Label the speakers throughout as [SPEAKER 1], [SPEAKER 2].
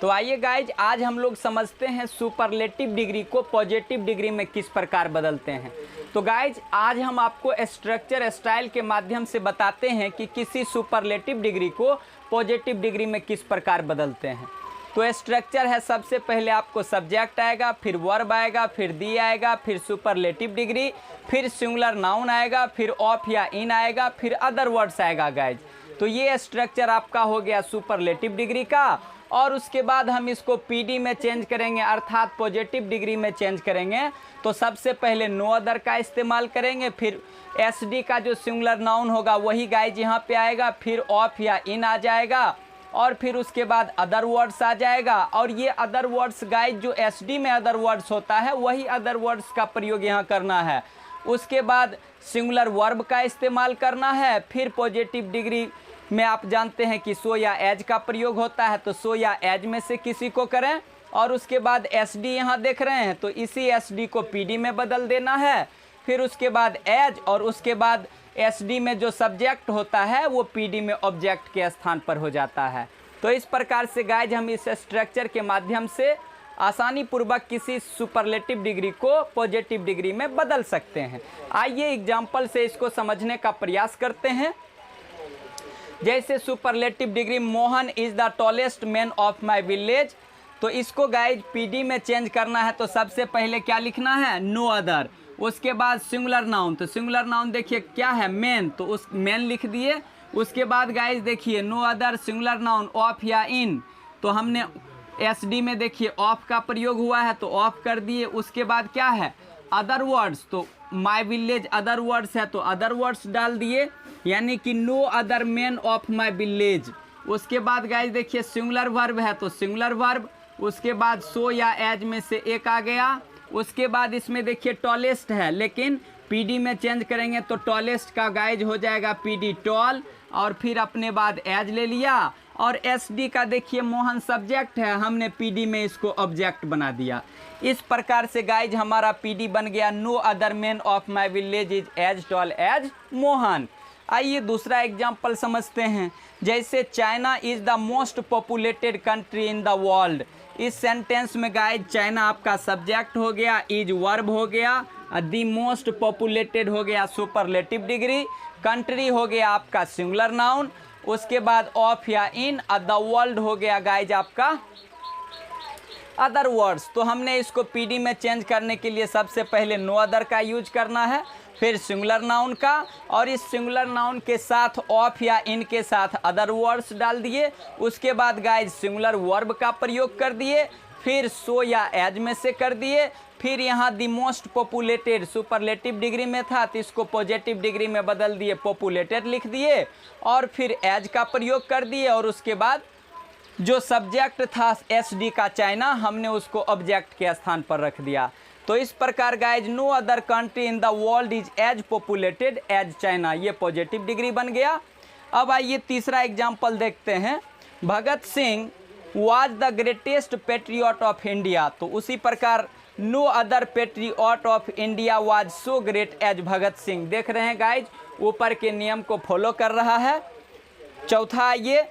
[SPEAKER 1] तो आइए गाइज, आज हम लोग समझते हैं सुपरलेटिव डिग्री को पॉजिटिव डिग्री में किस प्रकार बदलते हैं। तो गाइज, आज हम आपको स्ट्रक्चर स्टाइल के माध्यम से बताते हैं कि किसी सुपरलेटिव डिग्री को पॉजिटिव डिग्री में किस प्रकार बदलते हैं। तो स्ट्रक्चर है, सबसे पहले आपको सब्जेक्ट आएगा, फिर वर्ब आएगा, फिर दी आएगा, फिर सुपरलेटिव डिग्री, फिर सिंगुलर नाउन आएगा, फिर ऑफ या इन आएगा, फिर अदर वर्ड्स आएगा गाइज। तो ये स्ट्रक्चर आपका हो गया सुपरलेटिव डिग्री का। और उसके बाद हम इसको पीडी में चेंज करेंगे, अर्थात पॉजिटिव डिग्री में चेंज करेंगे। तो सबसे पहले नो अदर का इस्तेमाल करेंगे, फिर एसडी का जो सिंगुलर नाउन होगा वही गाइज यहाँ पे आएगा, फिर ऑफ या इन आ जाएगा, और फिर उसके बाद अदर वर्ड्स आ जाएगा। और ये अदर वर्ड्स गाइज जो एसडी में अदर वर्ड्स होता है वही अदर वर्ड्स का प्रयोग यहाँ करना है। उसके बाद सिंगुलर वर्ब का इस्तेमाल करना है। फिर पॉजिटिव डिग्री में आप जानते हैं कि सो या एज का प्रयोग होता है, तो सो या एज में से किसी को करें। और उसके बाद एसडी यहाँ देख रहे हैं, तो इसी एसडी को पीडी में बदल देना है। फिर उसके बाद एज, और उसके बाद एसडी में जो सब्जेक्ट होता है वो पीडी में ऑब्जेक्ट के स्थान पर हो जाता है। तो इस प्रकार से गाइज हम इस स्ट्रक्चर के माध्यम से आसानी पूर्वक किसी सुपरलेटिव डिग्री को पॉजिटिव डिग्री में बदल सकते हैं। आइए एग्जाम्पल से इसको समझने का प्रयास करते हैं। जैसे superlative degree, Mohan is the tallest man of my village. तो इसको गाइज पीडी में चेंज करना है। तो सबसे पहले क्या लिखना है, नो अदर। उसके बाद सिंगुलर नाउन, तो सिंगुलर नाउन देखिए क्या है, मैन, तो उस मैन लिख दिए। उसके बाद गाइज देखिए no other singular noun of या इन, तो हमने एसडी में देखिए ऑफ का प्रयोग हुआ है तो ऑफ कर दिए। उसके बाद क्या है, अदर वर्ड्स, तो माई विलेज अदर वर्ड्स है तो अदर वर्ड्स डाल दिए, यानी कि no other man of my village. उसके बाद गाइज देखिए सिंगुलर वर्ब है तो सिंगुलर वर्ब। उसके बाद सो या एज में से एक आ गया। उसके बाद इसमें देखिए टॉलेस्ट है, लेकिन पीडी में चेंज करेंगे तो टॉलेस्ट का गाइज हो जाएगा पीडी टॉल, और फिर अपने बाद एज ले लिया। और एसडी का देखिए मोहन सब्जेक्ट है, हमने पीडी में इसको ऑब्जेक्ट बना दिया। इस प्रकार से गाइज हमारा पीडी बन गया, no other man of my village is as tall as Mohan. आइए दूसरा एग्जाम्पल समझते हैं। जैसे China is the most populated country in the world. इस सेंटेंस में गाइज चाइना आपका सब्जेक्ट हो गया, इज वर्ब हो गया, द मोस्ट पॉपुलेटेड हो गया सुपरलेटिव डिग्री, कंट्री हो गया आपका सिंगुलर नाउन। उसके बाद ऑफ या इन, द वर्ल्ड हो गया गाइज आपका अदर वर्ड्स। तो हमने इसको पीडी में चेंज करने के लिए सबसे पहले नो अदर का यूज करना है, फिर सिंगुलर नाउन का, और इस सिंगुलर नाउन के साथ ऑफ या इन के साथ अदर वर्ड्स डाल दिए। उसके बाद गाइज सिंगुलर वर्ब का प्रयोग कर दिए, फिर सो या एज में से कर दिए। फिर यहाँ the most populated superlative degree में था तो इसको पॉजिटिव डिग्री में बदल दिए, पॉपुलेटेड लिख दिए, और फिर एज का प्रयोग कर दिए। और उसके बाद जो सब्जेक्ट था एसडी का चाइना, हमने उसको ऑब्जेक्ट के स्थान पर रख दिया। तो इस प्रकार guys no other country in the world is as populated as China, ये पॉजिटिव डिग्री बन गया। अब आइए तीसरा एग्जाम्पल देखते हैं। Bhagat Singh was the greatest patriot of India. तो उसी प्रकार no other patriot of India was so great as Bhagat Singh. देख रहे हैं गाइज, ऊपर के नियम को फॉलो कर रहा है। चौथा ये,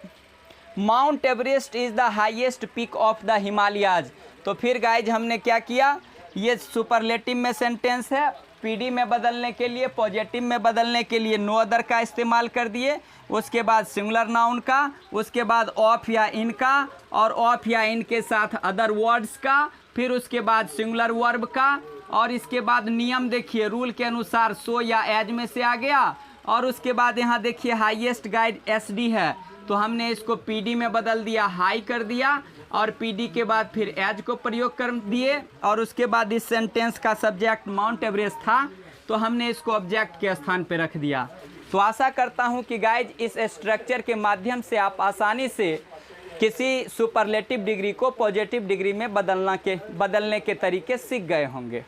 [SPEAKER 1] mount Everest is the highest peak of the Himalayas. तो फिर गाइज हमने क्या किया, ये सुपरलेटिव में सेंटेंस है, पीडी में बदलने के लिए, पॉजिटिव में बदलने के लिए नो अदर का इस्तेमाल कर दिए। उसके बाद सिंगुलर नाउन का, उसके बाद ऑफ या इन का, और ऑफ या इन के साथ अदर वर्ड्स का, फिर उसके बाद सिंगुलर वर्ब का। और इसके बाद नियम देखिए, रूल के अनुसार सो या एज में से आ गया। और उसके बाद यहाँ देखिए हाईएस्ट गाइड एसडी है, तो हमने इसको पीडी में बदल दिया, हाई कर दिया, और पीडी के बाद फिर एज को प्रयोग कर दिए। और उसके बाद इस सेंटेंस का सब्जेक्ट माउंट एवरेस्ट था तो हमने इसको ऑब्जेक्ट के स्थान पर रख दिया। तो आशा करता हूं कि गाइज इस स्ट्रक्चर के माध्यम से आप आसानी से किसी सुपरलेटिव डिग्री को पॉजिटिव डिग्री में बदलने के तरीके सीख गए होंगे।